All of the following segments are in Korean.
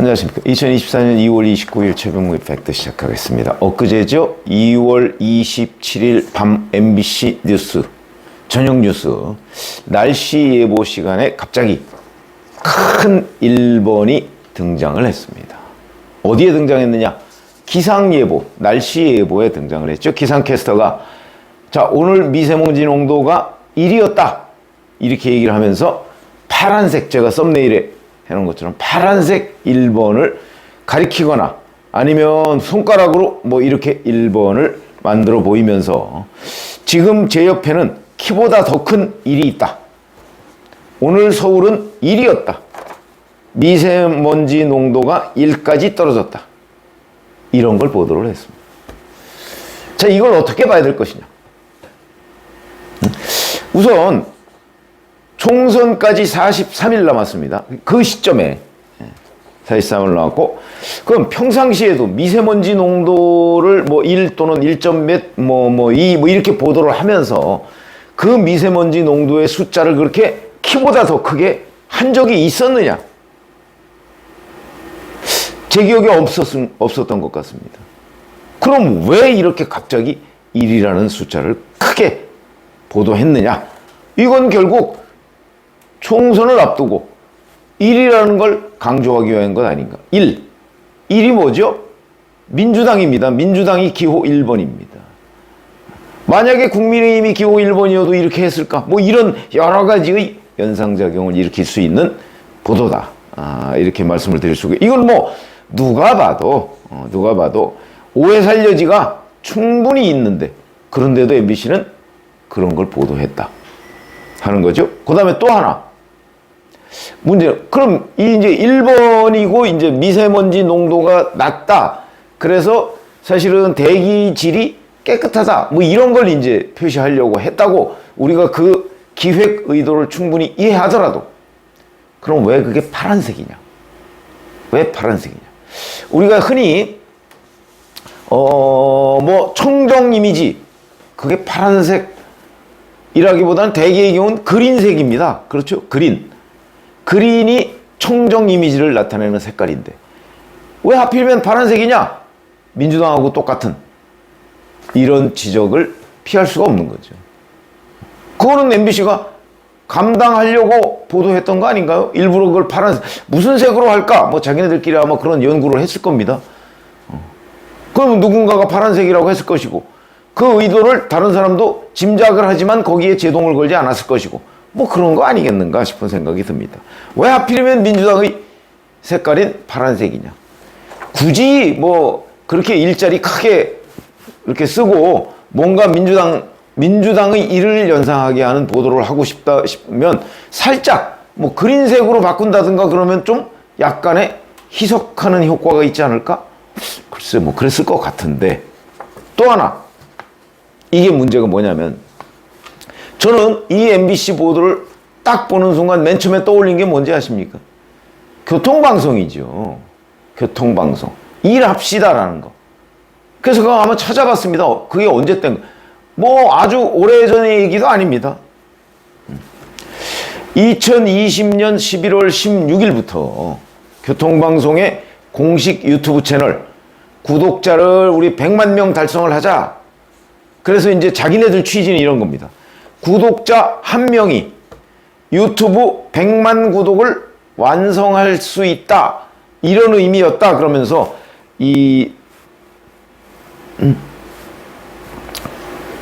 안녕하십니까. 2024년 2월 29일 최병무의 팩트 시작하겠습니다. 엊그제죠. 2월 27일 밤 MBC 뉴스, 저녁 뉴스, 날씨 예보 시간에 갑자기 큰 1번이 등장을 했습니다. 어디에 등장했느냐? 기상예보, 날씨 예보에 등장을 했죠. 기상캐스터가 자, 오늘 미세먼지 농도가 1이었다. 이렇게 얘기를 하면서 파란색, 제가 썸네일에 해놓은 것처럼 파란색 1번을 가리키거나 아니면 손가락으로 뭐 이렇게 1번을 만들어 보이면서 지금 제 옆에는 키보다 더 큰 1이 있다. 오늘 서울은 1이었다. 미세먼지 농도가 1까지 떨어졌다. 이런 걸 보도를 했습니다. 자, 이걸 어떻게 봐야 될 것이냐. 우선 총선까지 43일 남았습니다. 그 시점에 43일 남았고, 그럼 평상시에도 미세먼지 농도를 뭐 1 또는 1점 몇, 2 이렇게 보도를 하면서 그 미세먼지 농도의 숫자를 그렇게 키보다 더 크게 한 적이 있었느냐? 제 기억에 없었던 것 같습니다. 그럼 왜 이렇게 갑자기 1이라는 숫자를 크게 보도했느냐? 이건 결국 총선을 앞두고 1이라는 걸 강조하기 위한 것 아닌가? 1이 뭐죠? 민주당입니다. 민주당이 기호 1번입니다. 만약에 국민의힘이 기호 1번이어도 이렇게 했을까? 뭐 이런 여러 가지의 연상작용을 일으킬 수 있는 보도다. 이렇게 말씀을 드릴 수 있고, 이건 뭐 누가 봐도 오해 살 여지가 충분히 있는데, 그런데도 MBC는 그런 걸 보도했다 하는 거죠. 그 다음에 또 하나 문제. 그럼 이 이제 1번이고 이제 미세먼지 농도가 낮다. 그래서 사실은 대기질이 깨끗하다. 뭐 이런 걸 이제 표시하려고 했다고 우리가 그 기획 의도를 충분히 이해하더라도, 그럼 왜 그게 파란색이냐? 왜 파란색이냐? 우리가 흔히 뭐 청정 이미지, 그게 파란색이라기보다는 대개의 경우는 그린색입니다. 그렇죠? 그린이 청정 이미지를 나타내는 색깔인데 왜 하필이면 파란색이냐? 민주당하고 똑같은 이런 지적을 피할 수가 없는 거죠. 그거는 MBC가 감당하려고 보도했던 거 아닌가요? 일부러 그걸 파란색, 무슨 색으로 할까? 뭐 자기네들끼리 아마 그런 연구를 했을 겁니다. 그럼 누군가가 파란색이라고 했을 것이고, 그 의도를 다른 사람도 짐작을 하지만 거기에 제동을 걸지 않았을 것이고, 뭐 그런 거 아니겠는가 싶은 생각이 듭니다. 왜 하필이면 민주당의 색깔인 파란색이냐? 굳이 뭐 그렇게 일자리 크게 이렇게 쓰고 뭔가 민주당의 일을 연상하게 하는 보도를 하고 싶다 싶으면 살짝 뭐 그린색으로 바꾼다든가 그러면 좀 약간의 희석하는 효과가 있지 않을까? 글쎄 뭐 그랬을 것 같은데. 또 하나, 이게 문제가 뭐냐면, 저는 이 MBC 보도를 딱 보는 순간 맨 처음에 떠올린 게 뭔지 아십니까? 교통방송이죠. 교통방송. 일합시다라는 거. 그래서 그거 한번 찾아봤습니다. 그게 언제 땐 거. 뭐 아주 오래전의 얘기도 아닙니다. 2020년 11월 16일부터 교통방송의 공식 유튜브 채널 구독자를 우리 100만 명 달성을 하자. 그래서 이제 자기네들 취지는 이런 겁니다. 구독자 한 명이 유튜브 100만 구독을 완성할 수 있다. 이런 의미였다. 그러면서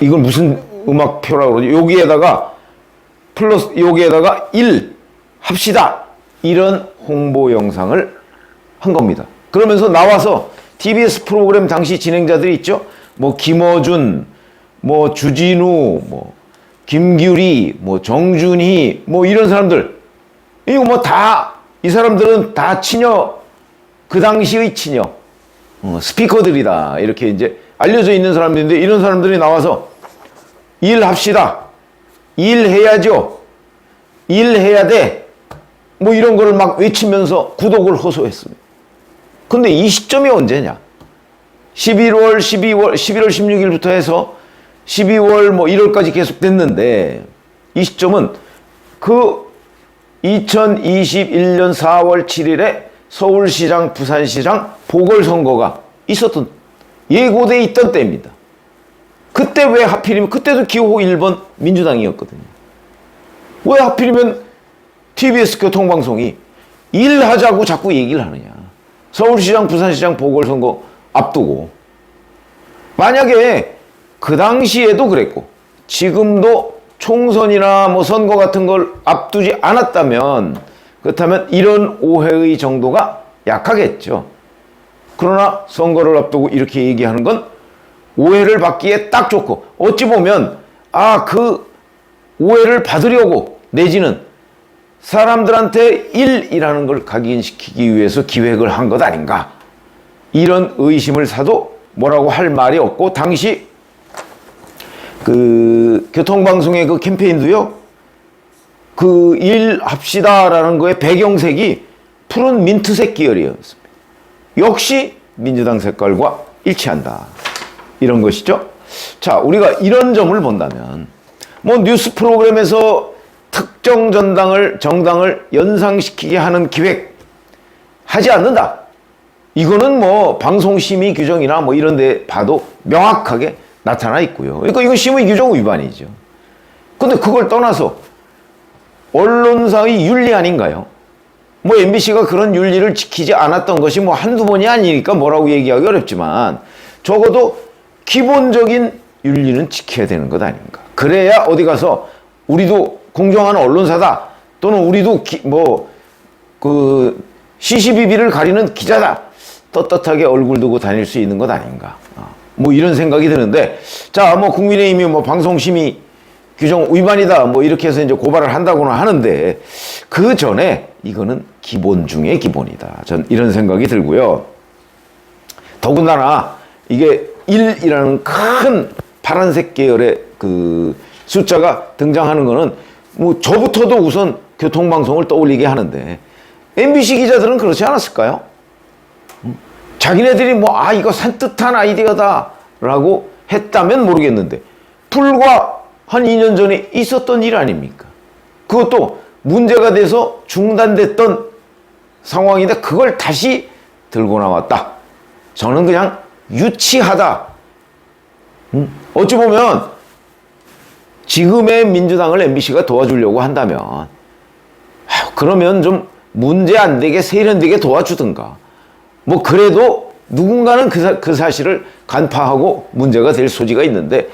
이걸 무슨 음악표라고 그러지? 여기에다가 플러스, 여기에다가 1 합시다. 이런 홍보 영상을 한 겁니다. 그러면서 나와서 TBS 프로그램 당시 진행자들이 있죠? 뭐 김어준, 뭐 주진우, 뭐 김규리, 뭐 정준희, 뭐 이런 사람들, 이거 뭐 다, 이 사람들은 다 그 당시의 스피커들이다. 이렇게 이제 알려져 있는 사람들인데, 이런 사람들이 나와서 일합시다. 일해야죠. 일해야 돼. 뭐 이런 걸 막 외치면서 구독을 호소했습니다. 근데 이 시점이 언제냐? 11월 16일부터 해서 12월 뭐 1월까지 계속 됐는데, 이 시점은 그 2021년 4월 7일에 서울시장, 부산시장 보궐선거가 있었던, 예고돼 있던 때입니다. 그때 왜 하필이면, 그때도 기호 1번 민주당이었거든요. 왜 하필이면 TBS 교통방송이 일하자고 자꾸 얘기를 하느냐. 서울시장, 부산시장 보궐선거 앞두고. 만약에 그 당시에도 그랬고 지금도 총선이나 뭐 선거 같은 걸 앞두지 않았다면, 그렇다면 이런 오해의 정도가 약하겠죠. 그러나 선거를 앞두고 이렇게 얘기하는 건 오해를 받기에 딱 좋고, 어찌 보면 그 오해를 받으려고 내지는 사람들한테 일이라는 걸 각인시키기 위해서 기획을 한 것 아닌가, 이런 의심을 사도 뭐라고 할 말이 없고, 당시 그 교통방송의 그 캠페인도요, 그 일 합시다라는 거의 배경색이 푸른 민트색 계열이었습니다. 역시 민주당 색깔과 일치한다, 이런 것이죠. 자, 우리가 이런 점을 본다면, 뭐 뉴스 프로그램에서 특정 정당을 연상시키게 하는 기획 하지 않는다, 이거는 뭐 방송심의 규정이나 뭐 이런 데 봐도 명확하게 나타나 있고요. 그러니까 이건 심의 규정 위반이죠. 근데 그걸 떠나서 언론사의 윤리 아닌가요? 뭐 MBC가 그런 윤리를 지키지 않았던 것이 뭐 한두 번이 아니니까 뭐라고 얘기하기 어렵지만, 적어도 기본적인 윤리는 지켜야 되는 것 아닌가. 그래야 어디 가서 우리도 공정한 언론사다, 또는 우리도 시시비비를 가리는 기자다, 떳떳하게 얼굴 두고 다닐 수 있는 것 아닌가. 뭐 이런 생각이 드는데, 자, 뭐 국민의힘이 뭐 방송심의 규정 위반이다 뭐 이렇게 해서 이제 고발을 한다고는 하는데, 그 전에 이거는 기본 중에 기본이다, 전 이런 생각이 들고요. 더군다나 이게 1이라는 큰 파란색 계열의 그 숫자가 등장하는 거는 뭐 저부터도 우선 교통방송을 떠올리게 하는데, MBC 기자들은 그렇지 않았을까요? 자기네들이 이거 산뜻한 아이디어다 라고 했다면 모르겠는데, 불과 한 2년 전에 있었던 일 아닙니까? 그것도 문제가 돼서 중단됐던 상황인데 그걸 다시 들고 나왔다. 저는 그냥 유치하다. 어찌 보면 지금의 민주당을 MBC가 도와주려고 한다면, 그러면 좀 문제 안 되게 세련되게 도와주든가, 뭐 그래도 누군가는 그 사실을 간파하고 문제가 될 소지가 있는데,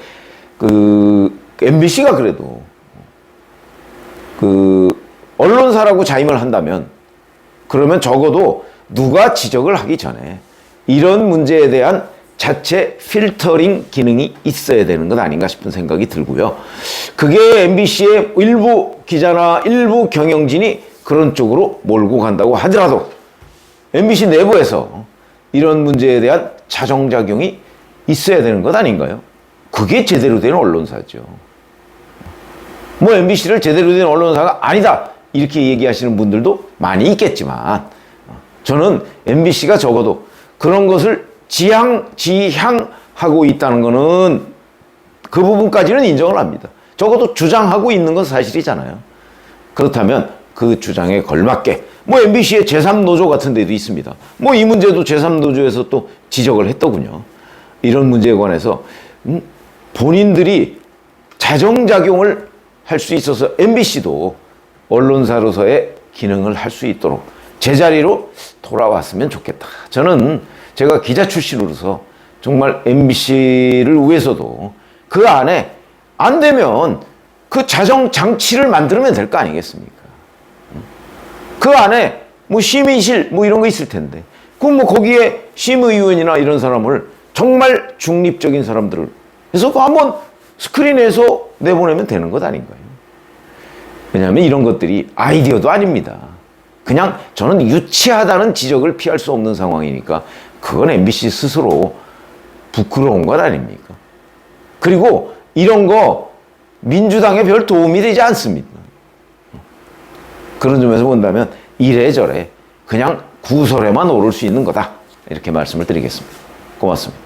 MBC가 그래도 언론사라고 자임을 한다면, 그러면 적어도 누가 지적을 하기 전에 이런 문제에 대한 자체 필터링 기능이 있어야 되는 것 아닌가 싶은 생각이 들고요. 그게 MBC의 일부 기자나 일부 경영진이 그런 쪽으로 몰고 간다고 하더라도, MBC 내부에서 이런 문제에 대한 자정작용이 있어야 되는 것 아닌가요? 그게 제대로 된 언론사죠. 뭐 MBC를 제대로 된 언론사가 아니다 이렇게 얘기하시는 분들도 많이 있겠지만, 저는 MBC가 적어도 그런 것을 지향하고 있다는 거는, 그 부분까지는 인정을 합니다. 적어도 주장하고 있는 건 사실이잖아요. 그렇다면 그 주장에 걸맞게 뭐 MBC의 제3노조 같은 데도 있습니다. 뭐 이 문제도 제3노조에서 또 지적을 했더군요. 이런 문제에 관해서 본인들이 자정작용을 할 수 있어서 MBC도 언론사로서의 기능을 할 수 있도록 제자리로 돌아왔으면 좋겠다. 저는 제가 기자 출신으로서 정말 MBC를 위해서도 그 안에 안 되면 그 자정장치를 만들면 될 거 아니겠습니까? 그 안에 뭐 심의실 뭐 이런 거 있을 텐데, 그럼 뭐 거기에 심의위원이나 이런 사람을 정말 중립적인 사람들을 해서 한번 스크린에서 내보내면 되는 것 아닌가요? 왜냐하면 이런 것들이 아이디어도 아닙니다. 그냥 저는 유치하다는 지적을 피할 수 없는 상황이니까 그건 MBC 스스로 부끄러운 것 아닙니까? 그리고 이런 거 민주당에 별 도움이 되지 않습니다. 그런 점에서 본다면 이래저래 그냥 구설에만 오를 수 있는 거다, 이렇게 말씀을 드리겠습니다. 고맙습니다.